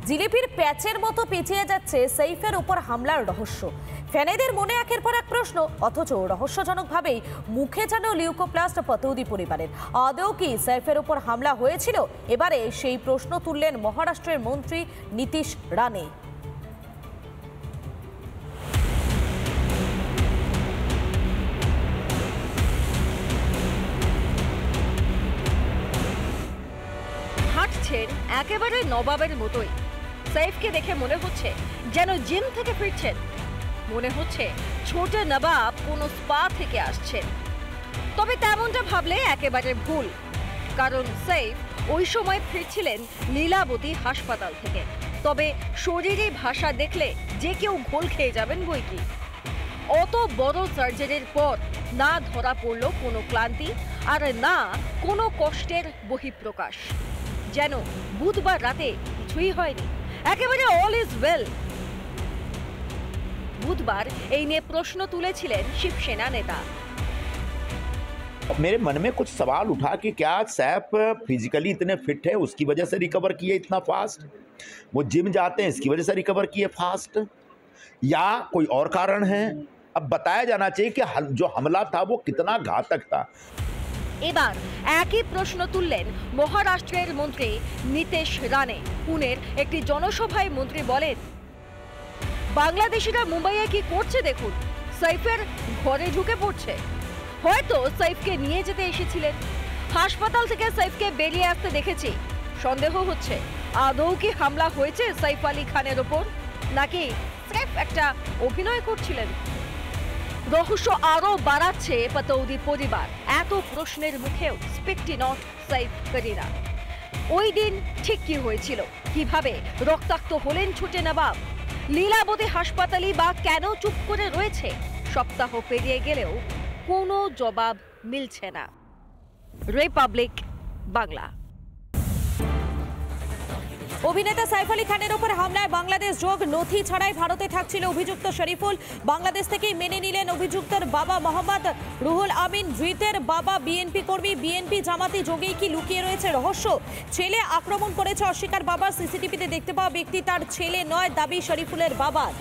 জিলিপির প্যাচের মতো পেঁচিয়ে যাচ্ছে সাইফের উপর হামলার রহস্য। ফ্যানেদের মনে একের পর এক প্রশ্ন, অথচ রহস্যজনকভাবেই মুখে যেন লিউকোপ্লাস্ট পতৌদি পরিবারের। আদৌ কি সাইফের উপর হামলা হয়েছিল? এবারে সেই প্রশ্ন তুললেন মহারাষ্ট্রের মন্ত্রী নীতিশ রানে। হাঁটছেন একেবারে নবাবের মতোই। সাইফকে দেখে মনে হচ্ছে যেন জিম থেকে ফিরছেন। মনে হচ্ছে ছোট নবাব কোনো স্পা থেকে আসছেন। তবে তেমনটা ভাবলে একেবারে ভুল, কারণ সাইফ ওই সময় ফিরছিলেন লীলাবতী হাসপাতাল থেকে। তবে শরীরে ভাষা দেখলে যে কেউ ঘোল খেয়ে যাবেন বইকি। অত বড় সার্জারির পর না ধরা পড়ল কোনো ক্লান্তি, আর না কোনো কষ্টের বহিঃপ্রকাশ। যেন বুধবার রাতে কিছুই হয়নি, একেবারে অল ইজ ওয়েল। বুধবার এই নিয়ে প্রশ্ন তুলেছিলেন শিবসেনা নেতা। मेरे मन में कुछ सवाल उठा कि क्या सैफ फिजिकली इतने फिट है, उसकी वजह से रिकवर किए इतना फास्ट? वो जिम जाते हैं, इसकी वजह से रिकवर किए फास्ट, या कोई और कारण है? अब बताया जाना चाहिए कि जो हमला था वो कितना घातक था। এবার একই প্রশ্ন তুললেন মহারাষ্ট্রের মন্ত্রী নীতিশ রানে। পুনের একটি জনসভায় মন্ত্রী বলেন, বাংলাদেশিরা মুম্বাইয়ে কি করছে দেখুন, সাইফের ঘরে ঢুকে পড়ছে। হয়তো সাইফকে নিয়ে যেতে এসেছিলেন, হাসপাতাল থেকে সাইফকে বেরিয়ে আসতে দেখেছি। সন্দেহ হচ্ছে আদৌ কি হামলা হয়েছে সাইফ আলী খানের ওপর, নাকি সাইফ একটা অভিনয় করছিলেন। রহস্য আরো বাড়াচ্ছে পতৌদি পরিবার। এত প্রশ্নের মুখেও স্পিকটি নট সাইফ করিনা। ওই দিন ঠিক কি হয়েছিল, কিভাবে রক্তাক্ত হলেন ছোটে নবাব, লীলাবতী হাসপাতালই বা কেন চুপ করে রয়েছে? সপ্তাহ পেরিয়ে গেলেও কোনো জবাব মিলছে না। রিপাবলিক বাংলা। অভিনেতা সাইফ আলী খানের উপর হামলায় বাংলাদেশ যোগ, নথি ছাড়াই ভারতে থাকছিল অভিযুক্ত শরীফুল। বাংলাদেশ থেকেই মেনে নিলেন অভিযুক্তের বাবা মোহাম্মদ রুহুল আমিন। ধৃতের বাবা বিএনপি কর্মী। বিএনপি জামাতি যোগেই কি লুকিয়ে রয়েছে রহস্য? ছেলে আক্রমণ করেছে অস্বীকার বাবা। সিসিটিভিতে দেখতে পাওয়া ব্যক্তি তার ছেলে নয়, দাবি শরীফুলের বাবার।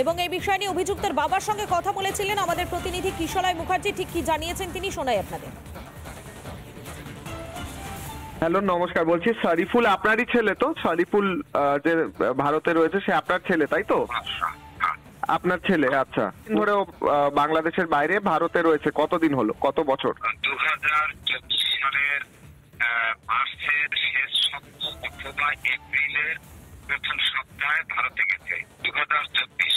এবং এই বিষয় নিয়ে অভিযুক্তের বাবার সঙ্গে কথা বলেছিলেন আমাদের প্রতিনিধি কিশলয় মুখার্জি। ঠিক কি জানিয়েছেন তিনি, শোনাই আপনাদের। হ্যালো, নমস্কার। বলছি শরীফুল আপনারই ছেলে তো? শরীফুল যে ভারতে রয়েছে সে আপনার ছেলে, তাই তো? আপনার ছেলে, আচ্ছা। ধরে বাংলাদেশের বাইরে ভারতে রয়েছে কতদিন হলো, কত বছর? 2024 সালের মার্চের শেষ সপ্তাহ অথবা এপ্রিলের প্রথম সপ্তাহে ভারতে গেছে। 2024।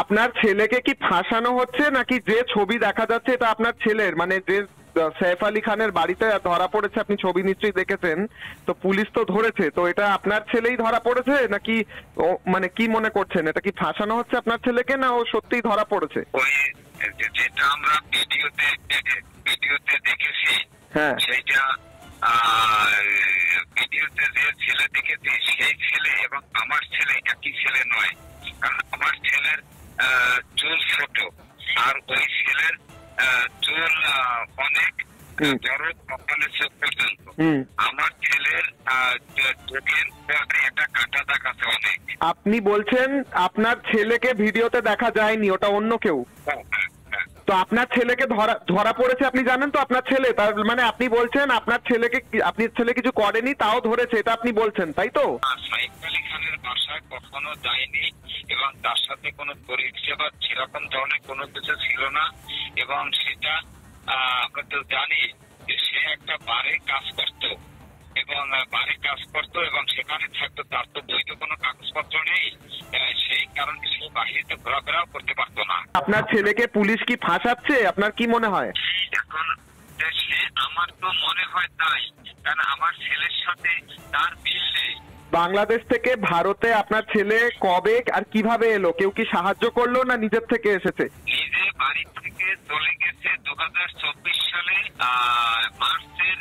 আপনার ছেলেকে কি ফাঁসানো হচ্ছে, নাকি যে ছবি দেখা যাচ্ছে এটা আপনার ছেলের, মানে যে সাইফ আলী খানের বাড়িতে ধরা পড়েছে, আপনি ছবি নিশ্চয়ই দেখেছেন, তো পুলিশ তো ধরেছে, তো এটা আপনার ছেলেই ধরা পড়েছে নাকি মানে কি মনে করছেন, এটা কি ফাঁসানো হচ্ছে আপনার ছেলেকে, না ও সত্যিই ধরা পড়েছে? ওই যেটা আমরা ভিডিওতে দেখেছি, হ্যাঁ, সেইটা ভিডিওতে যে ছেলে দেখেছি সেই ছেলে এবং আমার ছেলে একই ছেলে নয়। কারণ আমার ছেলের চুল ছোট আর ওই ছেলের চুল অনেক বড়, কপালের চোখ পর্যন্ত। আমার ছেলের চোখের পরে একটা কাটা দাগ আছে অনেক। আপনি বলছেন আপনার ছেলেকে ভিডিওতে দেখা যায়নি, ওটা অন্য কেউ? তো আপনার ছেলেকে ধরা পড়েছে আপনি জানেন তো? আপনার ছেলে, তার মানে আপনি বলছেন আপনার ছেলে কিছু করেনি, তাও ধরেছে, এটা আপনি বলছেন, তাই তো? সাইফ আলী খানের বাসায় কখনো যায়নি এবং তার সাথে কোনো পরিষেবা সেরকম ধরনের কোনো কিছু ছিল না। এবং সেটা আমরা তো জানি যে সে একটা বারে কাজ করতো এবং সেখানে থাকতো, তার তো বৈধ কোনো কাগজপত্র নেই, সেই কারণে সে বাহিরে ঘোরাফেরাও করতে পারতো না। আপনার ছেলেকে পুলিশ কি ফাঁসাচ্ছে, আপনার কি মনে হয়? এখন সে, আমার তো মনে হয় তাই, কারণ আমার ছেলের সাথে তার মিল নেই। বাংলাদেশ থেকে ভারতে আপনার ছেলে কবে আর কিভাবে এলো? কেউ কি সাহায্য করলো না নিজের থেকে এসেছে? নিজে বাড়ি থেকে চলে গেছে 2024 সালে মার্চের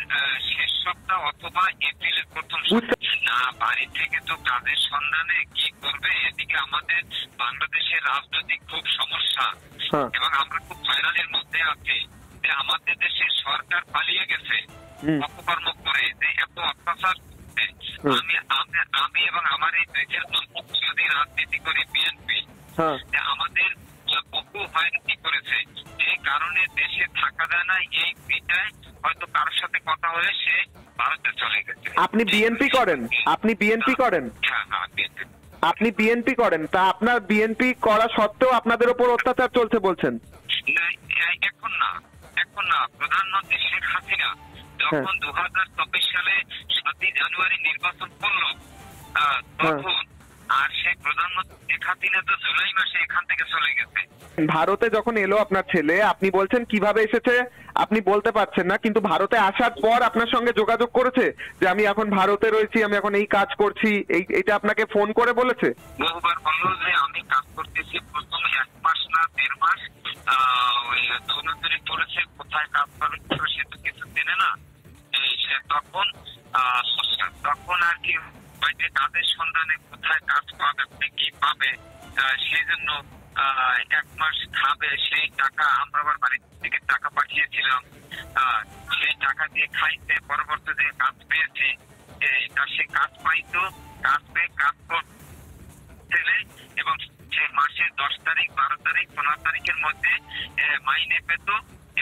শেষ সপ্তাহ অথবা এপ্রিলের প্রথম সপ্তাহ। না, বাড়ি থেকে তো কাজের সন্ধানে কি করবে, এদিকে আমাদের বাংলাদেশের রাজনৈতিক খুব সমস্যা এবং আমরা খুব হয়রানির মধ্যে আছি। আমাদের দেশের সরকার পালিয়ে গেছে অপকর্ম করে, যে এত অত্যাচার করছে। আমি এবং আমার এই দেশের মানুষ যদি রাজনীতি করে বিএনপি আমাদের বহু হয়রানি করেছে, যে কারণে দেশে থাকা যায় না। এই বিষয়ে হয়তো কারোর সাথে কথা হলে সে ভারতে চলে গেছে। আপনি বিএনপি করেন? আপনি বিএনপি করেন? হ্যাঁ হ্যাঁ, বিএনপি। আপনি বিএনপি করেন, তা আপনার বিএনপি করা সত্ত্বেও আপনাদের উপর অত্যাচার চলছে বলছেন? এখন না, প্রধানমন্ত্রী শেখ হাসিনা যখন 2024 সালে 7 জানুয়ারি নির্বাচন করলো তখন, আর সেই প্রধানমন্ত্রী শেখ হাসিনা তো জুলাই মাসে এখান থেকে চলে গেছে। ভারতে যখন এলো আপনার ছেলে, আপনি বলছেন কিভাবে এসেছে আপনি বলতে পারছেন না, কিন্তু ভারতে আসার পর আপনার সঙ্গে যোগাযোগ করেছে যে আমি এখন ভারতে রয়েছি, আমি এখন এই কাজ করছি, এইটা আপনাকে ফোন করে বলেছে? বহুবার বললো যে আমি কাজ করতেছি, প্রথম 1 মাস না 1.5 মাস ওই দৌলতপুরে পড়েছে, কোথায় কাজ করবে সে তো কিছু জেনে না। সে তখন আর কি কাজের সন্ধানে কোথায় কাজ পাবে, কি পাবে, সেই জন্য 1 মাস খাবে, সেই টাকা আমরা আবার বাড়ি থেকে টাকা পাঠিয়েছিলাম, সেই টাকা দিয়ে খাইতে, পরবর্তীতে কাজ পেয়েছে। সে কাজ পাইতো, কাজ পেয়ে কাজ করতে এবং সে মাসের 10 তারিখ 12 তারিখ 15 তারিখের মধ্যে মাইনে পেত,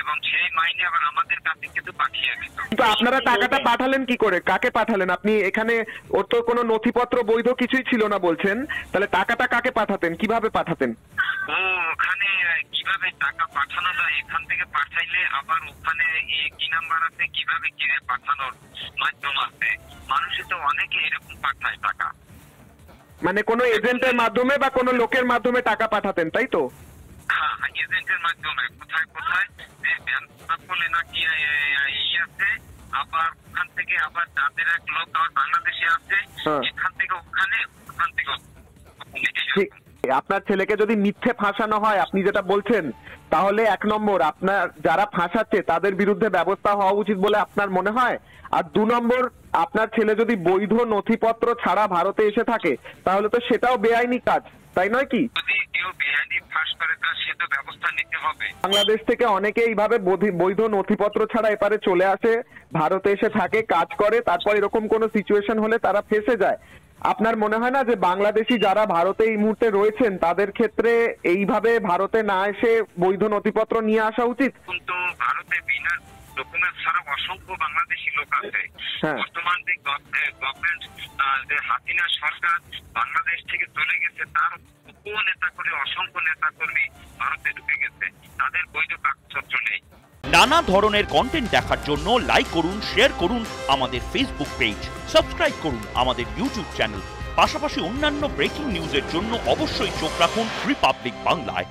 এবং সেই মাইনে আবার আমাদের কাছে কিন্তু পাঠিয়ে দিত। কিন্তু আপনারা টাকাটা পাঠালেন কি করে? কাকে পাঠালেন? আপনি এখানে ওর তো কোনো নথিপত্র বৈধ কিছুই ছিল না বলছেন, তাহলে টাকাটা কাকে পাঠাতেন, কিভাবে পাঠাতেন? ওখানে কিভাবে টাকা পাঠানো যায়, এখান থেকে পাঠাইলে আবার ওখানে কি নাম্বার আছে, কিভাবে পাঠানোর মাধ্যম আছে, মানুষে তো অনেকে এরকম পাঠায় টাকা। মানে কোনো এজেন্টের মাধ্যমে বা কোনো লোকের মাধ্যমে টাকা পাঠাতেন, তাই তো? হ্যাঁ, এজেন্টের মাধ্যমে কোথায় কোথায় বলে নাকি আছে, আবার ওখান থেকে আবার তাদের এক লোক আবার বাংলাদেশে আছে, এখান থেকে ওখানে, ওখান থেকে। আপনার ছেলেকে যদি মিথ্যে ফাঁসানো হয় আপনি যেটা বলছেন, তাহলে 1 নম্বর আপনার যারা ফাঁসাচ্ছে তাদের বিরুদ্ধে ব্যবস্থা হওয়া উচিত বলে আপনার মনে হয়, আর 2 নম্বর আপনার ছেলে যদি বৈধ নথিপত্র ছাড়া ভারতে এসে থাকে তাহলে তো সেটাও বেআইনি কাজ, তাই নয় কি? যদি কেউ বেআইনি ফাঁস করে তার সে তো ব্যবস্থা নিতে হবে। বাংলাদেশ থেকে অনেকে এইভাবে বৈধ নথিপত্র ছাড়া এপারে চলে আসে, ভারতে এসে থাকে, কাজ করে, তারপর এরকম কোনো সিচুয়েশন হলে তারা ফেঁসে যায়। আপনার মনে হয় না যে বাংলাদেশি যারা ভারতে এই মুহূর্তে রয়েছেন তাদের ক্ষেত্রে এইভাবে ভারতে না এসে বৈধ নথিপত্র নিয়ে আসা উচিত? কিন্তু ভারতে বিনা ডকুমেন্ট ছাড়া অসংখ্য বাংলাদেশি লোক আছে। বর্তমান যে গভর্নমেন্ট, যে হাসিনা সরকার বাংলাদেশ থেকে চলে গেছে, তার নেতা করে অসংখ্য নেতা কর্মী ভারতে ঢুকে গেছে, তাদের বৈধ কাগজপত্র নেই। নানা ধরনের কন্টেন্ট দেখার জন্য লাইক করুন, শেয়ার করুন আমাদের ফেসবুক পেজ, সাবস্ক্রাইব করুন আমাদের ইউটিউব চ্যানেল। পাশাপাশি অন্যান্য ব্রেকিং নিউজের জন্য অবশ্যই চোখ রাখুন রিপাবলিক বাংলায়।